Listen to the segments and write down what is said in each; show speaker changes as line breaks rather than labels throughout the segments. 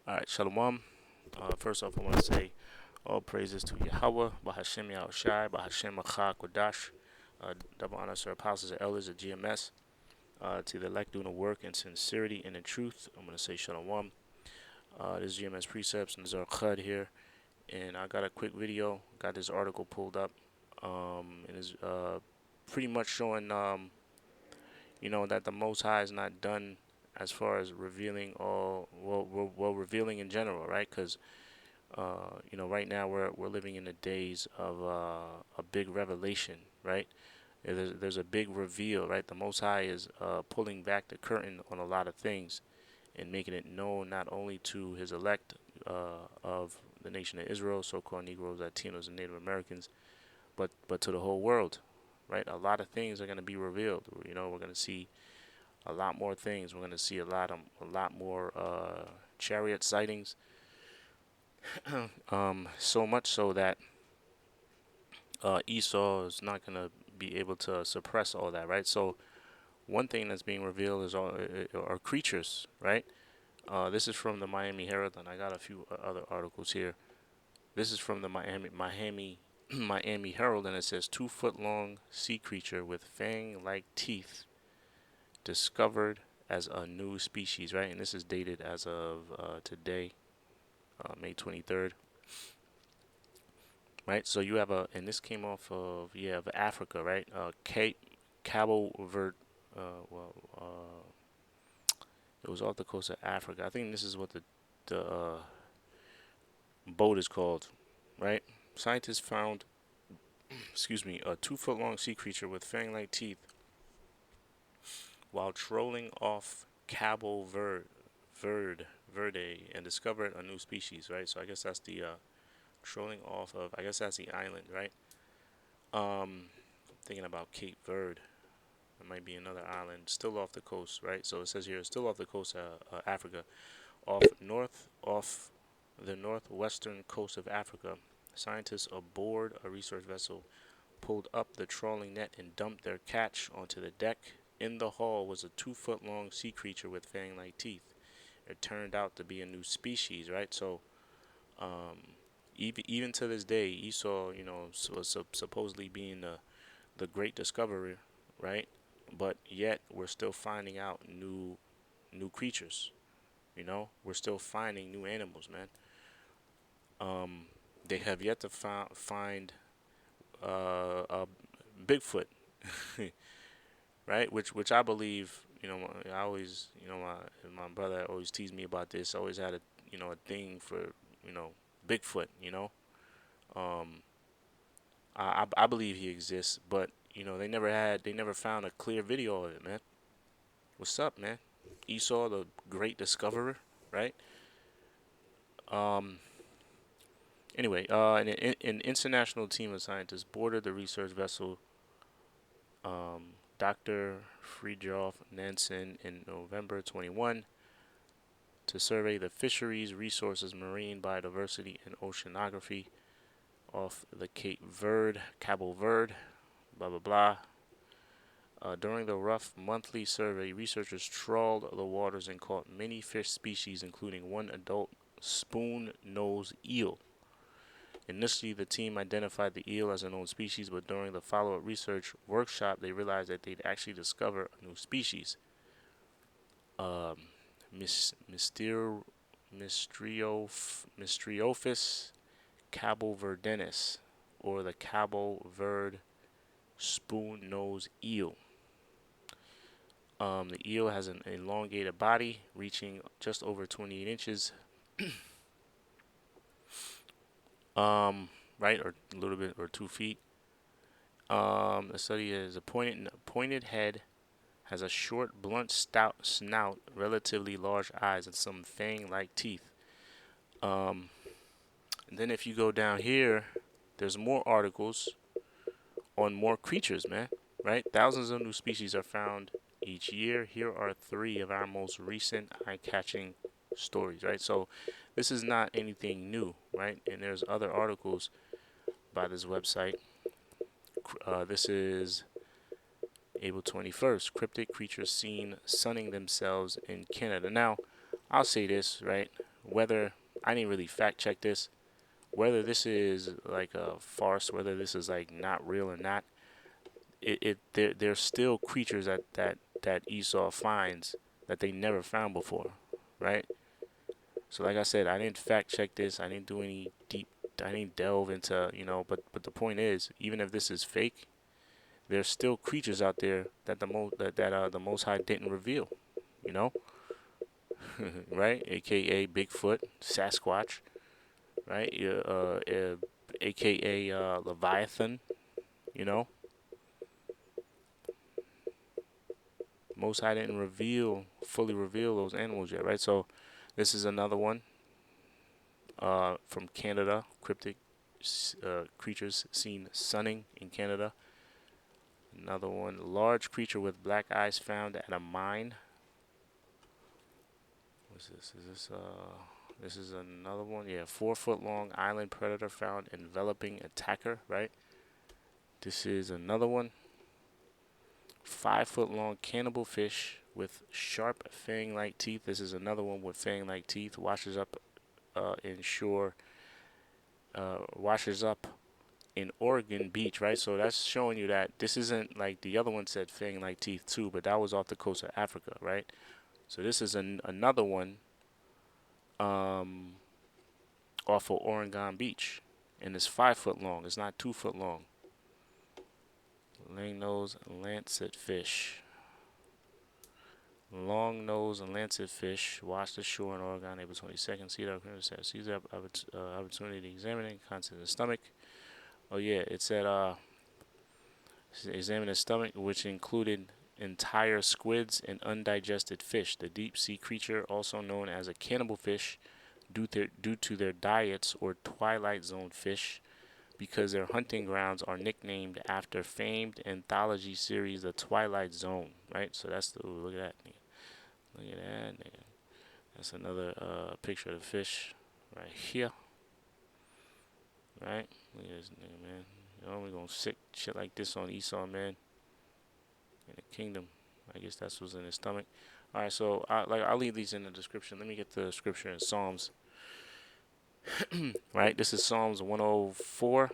All right, shalawam. First off, I want to say all praises to Yahawah, bahasham Yahawashi, bahasham Kodash. Double honor to our apostles and elders at GMS. To the elect doing the work in sincerity and in truth. I'm going to say shalawam. This is GMS Precepts, and this is our Khud here. And I got a quick video, got this article pulled up. And it's pretty much showing, that the Most High is not done as far as revealing all, revealing in general, right? Because right now we're living in the days of a big revelation, right? There's a big reveal, right? The Most High is pulling back the curtain on a lot of things and making it known not only to His elect of the nation of Israel, so-called Negroes, Latinos, and Native Americans, but to the whole world, right? A lot of things are going to be revealed. We're going to see a lot more things. We're going to see a lot more chariot sightings. So much so that Esau is not going to be able to suppress all that, right? So one thing that's being revealed is all are creatures, right? This is from the Miami Herald, and I got a few other articles here. This is from the Miami Herald, and it says 2 foot long sea creature with fang-like teeth discovered as a new species, right? And this is dated as of today, May 23rd, right? So you have and this came off of Africa, right? Cabo Verde, well, it was off the coast of Africa. I think this is what the boat is called, right? Scientists found, excuse me, a 2 foot long sea creature with fang-like teeth while trolling off Verde, and discovered a new species, right? So I guess that's the trolling off of. I guess that's the island, right? Thinking about Cape Verde. It might be another island still off the coast, right? So it says here, still off the coast of Africa, off the northwestern coast of Africa. Scientists aboard a research vessel pulled up the trawling net and dumped their catch onto the deck. In the hull was a 2 foot long sea creature with fang-like teeth. It turned out to be a new species, right? So, even to this day, Esau, was supposedly being the great discoverer, right? But yet we're still finding out new creatures. We're still finding new animals, man. They have yet to find a Bigfoot, right? Which I believe, I always, my brother always teased me about this. I always had a thing for, Bigfoot. Um, I believe he exists, but they never found a clear video of it, man. What's up, man? Esau, the great discoverer, right? Um, anyway, an international team of scientists boarded the research vessel Dr. Friedrich Nansen in November 21 to survey the fisheries, resources, marine biodiversity, and oceanography off the Cabo Verde, blah blah blah. During the rough monthly survey, researchers trawled the waters and caught many fish species, including one adult spoon-nosed eel. Initially, the team identified the eel as a known species, but during the follow-up research workshop, they realized that they'd actually discovered a new species, um, Myster- Mystriophis caboverdensis, or the Cabo Verde spoon-nosed eel. The eel has an elongated body reaching just over 28 inches, right, or a little bit, or 2 feet. The study is a pointed head, has a short, blunt, stout snout, relatively large eyes, and some fang-like teeth. Um, and then if you go down here, there's more articles on more creatures, man. Right? Thousands of new species are found each year. Here are three of our most recent eye-catching stories. Right? So this is not anything new, right? And there's other articles by this website. This is April 21st. Cryptic creatures seen sunning themselves in Canada. Now, I'll say this, right? whether I didn't really fact check this, whether this is like a farce, whether this is like not real or not, there's still creatures that Esau finds that they never found before, right? So like I said, I didn't fact check this. I didn't do any deep. I didn't delve into, But the point is, even if this is fake, there's still creatures out there that the Most High didn't reveal. You know, right? AKA Bigfoot, Sasquatch, right? AKA Leviathan. You know, Most High didn't fully reveal those animals yet, right? So this is another one from Canada. Cryptic creatures seen sunning in Canada. Another one, large creature with black eyes found at a mine. What's this? This is another one. Yeah, 4 foot long island predator found enveloping attacker, right? This is another one. 5 foot long cannibal fish with sharp fang-like teeth. This is another one with fang-like teeth. Washes up in Oregon Beach, right? So that's showing you that this isn't like the other one said fang-like teeth too, but that was off the coast of Africa, right? So this is another one off of Oregon Beach, and it's 5 foot long. It's not 2 foot long. Long nose lancet fish. Long nose and lancet fish washed ashore in Oregon, April 22nd. Seize the opportunity to examine it. Contents of the stomach. Oh yeah, it said examine the stomach, which included entire squids and undigested fish. The deep sea creature, also known as a cannibal fish, due to their diets or twilight zone fish, because their hunting grounds are nicknamed after famed anthology series The Twilight Zone, right? So that's look at that, nigga. Look at that, nigga. That's another picture of the fish right here, right? Look at this nigga, man. We're gonna sick shit like this on Esau, man, in the kingdom. I guess that's what's in his stomach. All right, so I'll leave these in the description. Let me get the scripture in Psalms. Right, this is Psalms 104.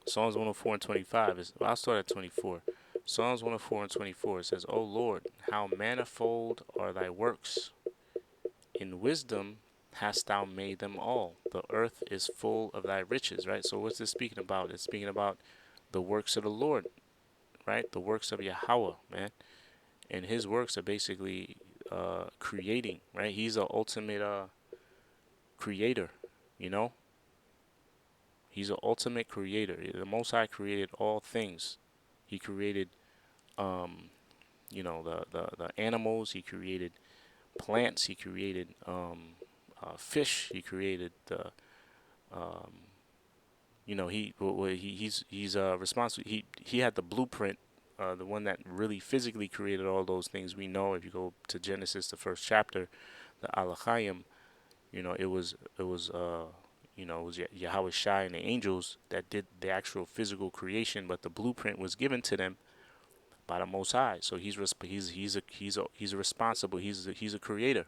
Psalms 104 and 25 I'll start at 24. Psalms 104 and 24 says, "O Lord, how manifold are thy works! In wisdom hast thou made them all. The earth is full of thy riches." Right. So what's this speaking about? It's speaking about the works of the Lord, right? The works of Yahawah, man. And his works are basically creating, right? He's the ultimate creator, you know. He's the ultimate creator. The Most High created all things. He created, the animals. He created plants. He created fish. He created the, he's responsible. He had the blueprint, the one that really physically created all those things we know. If you go to Genesis, the first chapter, the Alachayim, it was Yahawashi and the angels that did the actual physical creation, but the blueprint was given to them by the Most High. So he's responsible. He's a creator,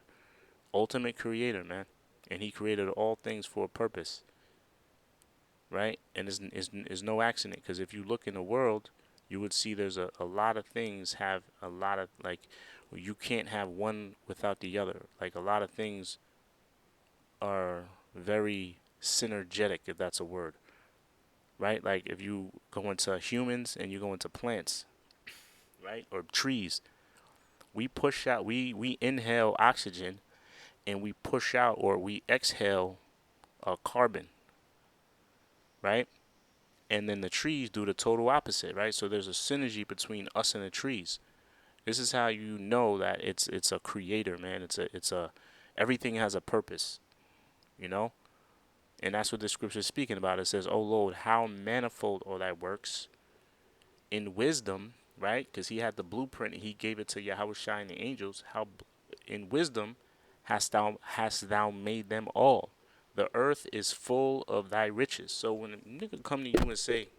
ultimate creator, man, and he created all things for a purpose, right? And is no accident, because if you look in the world, you would see there's a lot of things have a lot of you can't have one without the other. Like a lot of things are very synergetic, if that's a word, right? Like if you go into humans and you go into plants, right, or trees, we inhale oxygen and we push out or we exhale carbon, right? And then the trees do the total opposite, right? So there's a synergy between us and the trees. This is how you know that it's a creator, man. It's a everything has a purpose, you know. And that's what the scripture is speaking about. It says, "O Lord, how manifold are thy works in wisdom," right? Because he had the blueprint and he gave it to Yahawashi and the angels. How in wisdom hast thou made them all. The earth is full of thy riches. So when a nigga come to you and say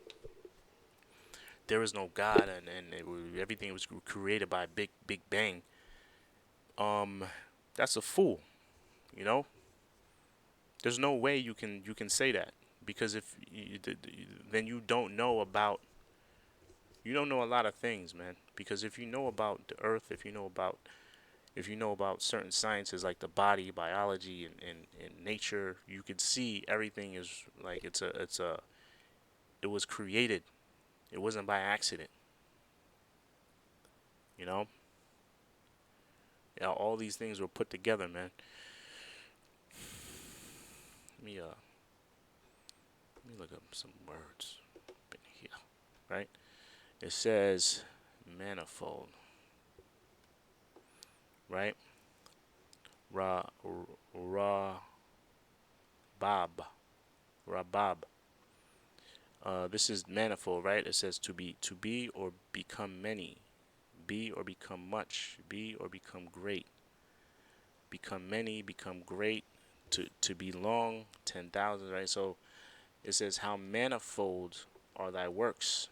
there is no God and everything was created by Big Bang, that's a fool. You know, there's no way you can say that, because if you, then you don't know a lot of things, man. Because if you know about the earth, if you know about certain sciences like the body, biology, and nature, you could see everything is like it was created. It wasn't by accident. You know, yeah, all these things were put together, man. Let me look up some words in here, right? It says manifold, right? Ra ra bab rabab. This is manifold, right? It says to be or become many, be or become much, be or become great, become many, become great, to be long, 10,000, right? So it says how manifold are thy works,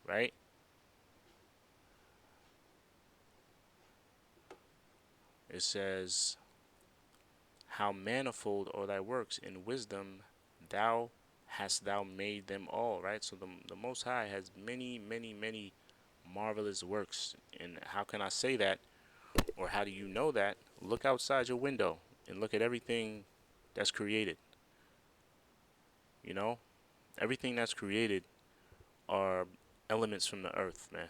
right? It says how manifold are thy works, in wisdom thou hast thou made them all, right? So the Most High has many, many, many marvelous works. And how can I say that, or how do you know that? Look outside your window and look at everything that's created. You know, everything that's created are elements from the earth, man.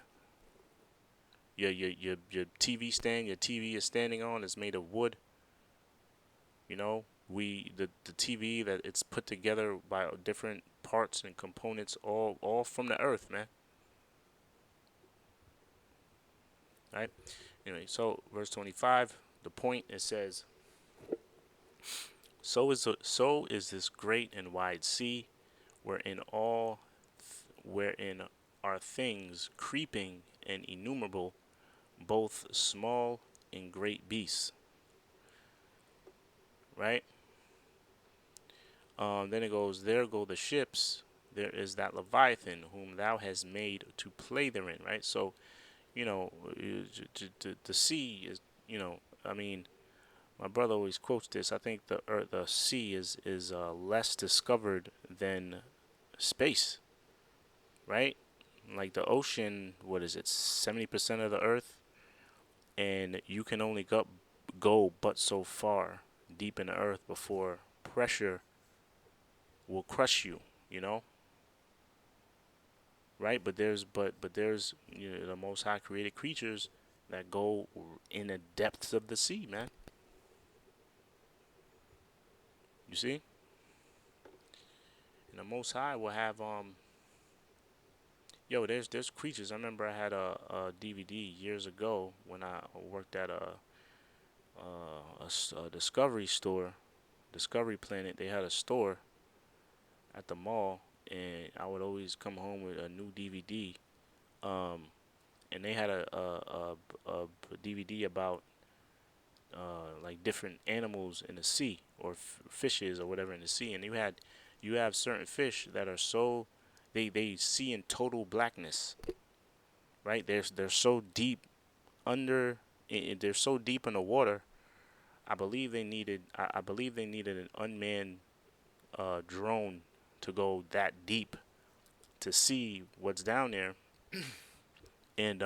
Your TV stand, your TV is standing on is made of wood. You know, the TV that it's put together by different parts and components, all from the earth, man. Right? Anyway, so verse 25, the point, it says, so is this great and wide sea, wherein all wherein are things creeping and innumerable, both small and great beasts. Right? Then it goes, there go the ships. There is that Leviathan whom thou hast made to play therein. Right? So, you know, the sea is, I mean, my brother always quotes this. I think the earth, the sea is less discovered than space, right? Like the ocean, what is it? 70% of the earth, and you can only go but so far deep in the earth before pressure will crush you. You know, right? But there's the Most High created creatures that go in the depths of the sea, man. You see, and the Most High will have Yo, there's creatures. I remember I had a DVD years ago when I worked at a Discovery store, Discovery Planet. They had a store at the mall, and I would always come home with a new DVD. Um, and they had a DVD about like different animals in the sea, or fishes or whatever in the sea, and you have certain fish that are so they see in total blackness, right? They're so deep under they're so deep in the water. I believe they needed an unmanned drone to go that deep to see what's down there, and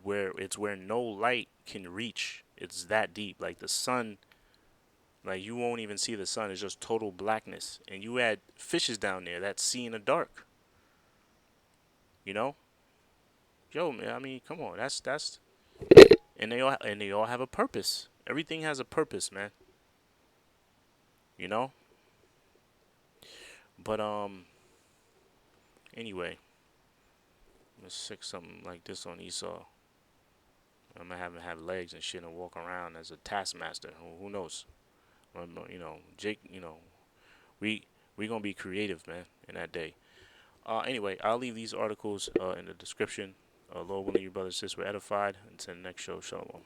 where no light can reach. It's that deep. Like the sun, like you won't even see the sun. It's just total blackness, and you had fishes down there that see in the dark. You know, yo, man. I mean, come on. That's and they all have a purpose. Everything has a purpose, man. You know. But anyway, let's stick something like this on Esau. I'm gonna have him have legs and shit and walk around as a taskmaster. Who knows? Jake. We we gonna be creative, man, in that day. Anyway, I'll leave these articles in the description. Lord willing, you brothers and sisters were edified. Until the next show, shalom.